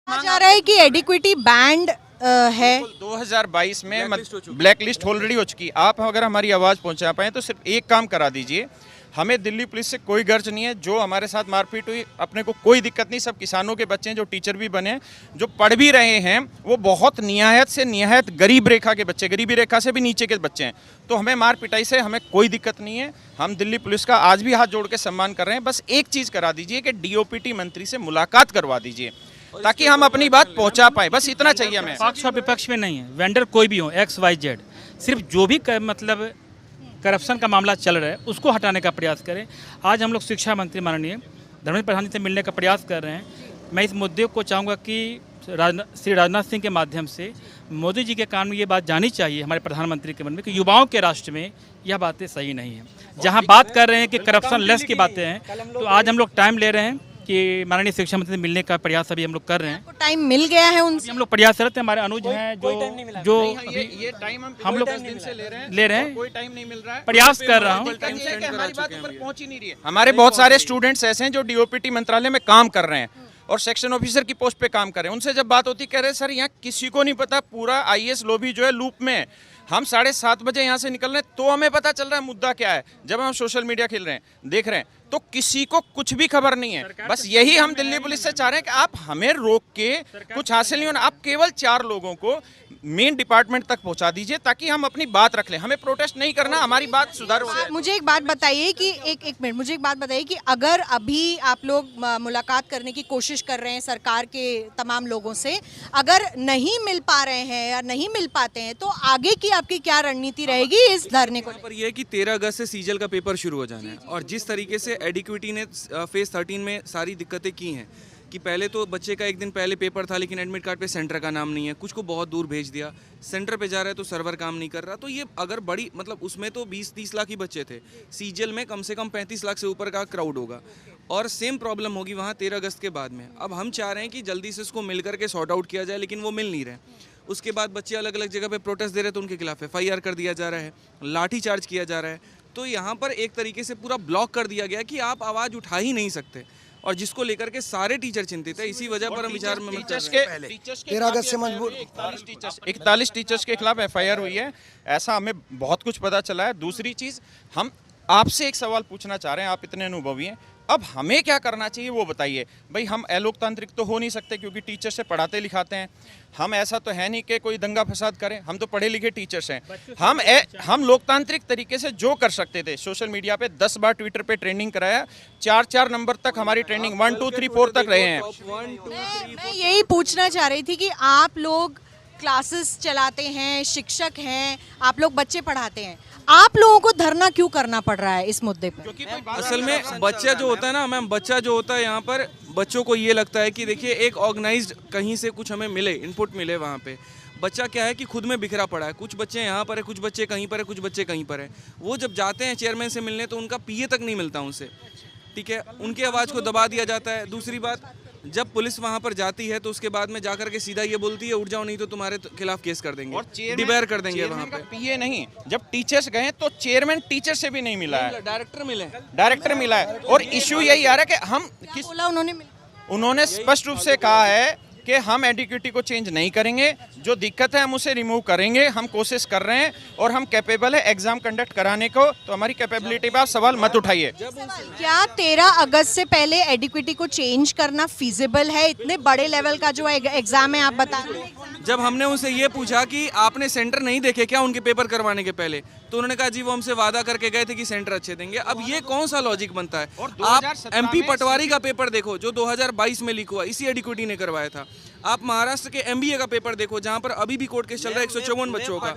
जा रहा है कि एडिक्विटी बैंड है। 2022 में ब्लैक लिस्ट ऑलरेडी हो चुकी। आप अगर हमारी आवाज़ पहुंचा पाएँ तो सिर्फ एक काम करा दीजिए, हमें दिल्ली पुलिस से कोई गर्ज नहीं है। जो हमारे साथ मारपीट हुई अपने को कोई दिक्कत नहीं। सब किसानों के बच्चे हैं जो टीचर भी बने, जो पढ़ भी रहे हैं, वो बहुत निहायत से निहायत गरीब रेखा के बच्चे, गरीबी रेखा से भी नीचे के बच्चे हैं। तो हमें मार पिटाई से हमें कोई दिक्कत नहीं है। हम दिल्ली पुलिस का आज भी हाथ जोड़ के सम्मान कर रहे हैं। बस एक चीज़ करा दीजिए कि DOPT मंत्री से मुलाकात करवा दीजिए ताकि हम अपनी बात पहुंचा पाए। बस इतना चाहिए हमें। पक्ष और विपक्ष में नहीं है, वेंडर कोई भी हो XYZ, सिर्फ जो भी मतलब करप्शन का मामला चल रहा है उसको हटाने का प्रयास करें। आज हम लोग शिक्षा मंत्री माननीय धर्मेंद्र प्रधान जी से मिलने का प्रयास कर रहे हैं। मैं इस मुद्दे को चाहूँगा कि श्री राजनाथ सिंह के माध्यम से मोदी जी के कान में ये बात जानी चाहिए, हमारे प्रधानमंत्री के मन में, कि युवाओं के राष्ट्र में यह बातें सही नहीं है। जहाँ बात कर रहे हैं कि करप्शन लेस की बातें हैं, तो आज हम लोग टाइम ले रहे हैं कि माननीय शिक्षा मंत्री से मिलने का प्रयास अभी हम लोग कर रहे हैं। टाइम मिल गया है उनसे? हम लोग प्रयास करते हैं। हमारे अनुज हैं जो ये टाइम हम लोग दिन से ले रहे हैं, कोई टाइम नहीं मिल रहा है। प्रयास कर रहा हूँ। हमारी बात ऊपर पहुंच ही नहीं रही है। हमारे बहुत सारे स्टूडेंट्स ऐसे हैं जो DOPT मंत्रालय में काम कर रहे हैं और सेक्शन ऑफिसर की पोस्ट पे काम कर रहे हैं। उनसे जब बात होती कह रहे सर यहाँ किसी को नहीं पता, पूरा IAS लॉबी जो है लूप में है। हम 7:30 बजे यहाँ से निकल रहे हैं तो हमें पता चल रहा है मुद्दा क्या है। जब हम सोशल मीडिया खेल रहे हैं, देख रहे हैं, तो किसी को कुछ भी खबर नहीं है। बस यही हम दिल्ली पुलिस से चाह रहे हैं कि आप हमें रोक के कुछ हासिल नहीं होना। आप केवल 4 लोगों को मेन डिपार्टमेंट तक पहुंचा दीजिए ताकि हम अपनी बात रख लें। हमें प्रोटेस्ट नहीं करना, हमारी बात सुधार हो जाए। मुझे एक बात बताइए कि एक मिनट, मुझे एक बात बताइए कि अगर अभी आप लोग मुलाकात करने की कोशिश कर रहे हैं सरकार के तमाम लोगों से, अगर नहीं मिल पा रहे हैं या नहीं मिल पाते हैं, तो आगे की आपकी क्या रणनीति रहेगी इस धरने को? पर यह कि 13 अगस्त से सीजल का पेपर शुरू हो जाना है और जिस तरीके से एडिक्विटी ने फेज 13 में सारी दिक्कतें की हैं कि पहले तो बच्चे का एक दिन पहले पेपर था लेकिन एडमिट कार्ड पे सेंटर का नाम नहीं है, कुछ को बहुत दूर भेज दिया, सेंटर पे जा रहा है तो सर्वर काम नहीं कर रहा। तो ये अगर बड़ी मतलब उसमें तो 20-30 लाख ही बच्चे थे, सीजल में कम से कम 35 लाख से ऊपर का क्राउड होगा और सेम प्रॉब्लम होगी वहाँ 13 अगस्त के बाद में। अब हम चाह रहे हैं कि जल्दी से इसको मिल करके सॉर्ट आउट किया जाए, लेकिन वो मिल नहीं रहे। उसके बाद बच्चे अलग अलग जगह पे प्रोटेस्ट दे रहे हैं तो उनके खिलाफ FIR कर दिया जा रहा है, लाठी चार्ज किया जा रहा है। तो यहाँ पर एक तरीके से पूरा ब्लॉक कर दिया गया कि आप आवाज़ उठा ही नहीं सकते और जिसको लेकर के सारे टीचर चिंतित है। इसी वजह पर हम विचार में 13 अगस्त से मजबूर 41 टीचर्स के खिलाफ FIR हुई है, ऐसा हमें बहुत कुछ पता चला है। दूसरी चीज़, हम आपसे एक सवाल पूछना चाह रहे हैं, आप इतने अनुभवी हैं, अब हमें क्या करना चाहिए वो बताइए। भाई हम अलोकतांत्रिक तो हो नहीं सकते क्योंकि टीचर से पढ़ाते लिखाते हैं। हम ऐसा तो है नहीं कि कोई दंगा फसाद करें, हम तो पढ़े लिखे टीचर्स हैं। हम लोकतांत्रिक तरीके से जो कर सकते थे, सोशल मीडिया पे 10 बार ट्विटर पे ट्रेंडिंग कराया, 4 नंबर तक हमारी ट्रेंडिंग 1 2 3 4 तक रहे हैं। मैं यही पूछना चाह रही थी कि आप लोग क्लासेस चलाते हैं, शिक्षक हैं, आप लोग बच्चे पढ़ाते हैं, आप लोगों को धरना क्यों करना पड़ रहा है इस मुद्दे पर? असल में बच्चा जो होता है ना मैम, बच्चा जो होता है यहाँ पर, बच्चों को ये लगता है कि देखिए एक ऑर्गेनाइज्ड कहीं से कुछ हमें मिले, इनपुट मिले। वहाँ पे बच्चा क्या है कि खुद में बिखरा पड़ा है, कुछ बच्चे यहाँ पर है, कुछ बच्चे कहीं पर है, कुछ बच्चे कहीं पर है। वो जब जाते हैं चेयरमैन से मिलने तो उनका PA तक नहीं मिलता उनसे, ठीक है, उनकी आवाज़ को दबा दिया जाता है। दूसरी बात, जब पुलिस वहां पर जाती है तो उसके बाद में जाकर के सीधा ये बोलती है उठ जाओ नहीं तो तुम्हारे खिलाफ केस कर देंगे और डिबेयर कर देंगे वहां पे। PA नहीं, जब टीचर्स गए तो चेयरमैन टीचर से भी नहीं मिला है, डायरेक्टर मिला है। और इश्यू यही आ रहा है कि हम किस, उन्होंने स्पष्ट रूप से कहा है कि हम एडिक्विटी को चेंज नहीं करेंगे, जो दिक्कत है हम उसे रिमूव करेंगे। हम कोशिश कर रहे हैं और हम कैपेबल है एग्जाम कंडक्ट कराने को, तो हमारी कैपेबिलिटी पे आप सवाल मत उठाइए। क्या 13 अगस्त से पहले एडिक्विटी को चेंज करना फिजिबल है? इतने बड़े लेवल का जो एग्जाम है, आप बता रहे हैं। जब हमने उनसे ये पूछा कि आपने सेंटर नहीं देखे क्या उनके पेपर करवाने के पहले, तो उन्होंने कहा जी वो हमसे वादा करके गए थे कि सेंटर अच्छे देंगे। अब ये कौन सा लॉजिक बनता है? आप MP पटवारी का पेपर देखो जो 2022 में लीक हुआ, इसी एडिक्विटी ने करवाया था। आप महाराष्ट्र के MBA का पेपर देखो जहां पर अभी भी कोर्ट केस चल रहा है 154 बच्चों का।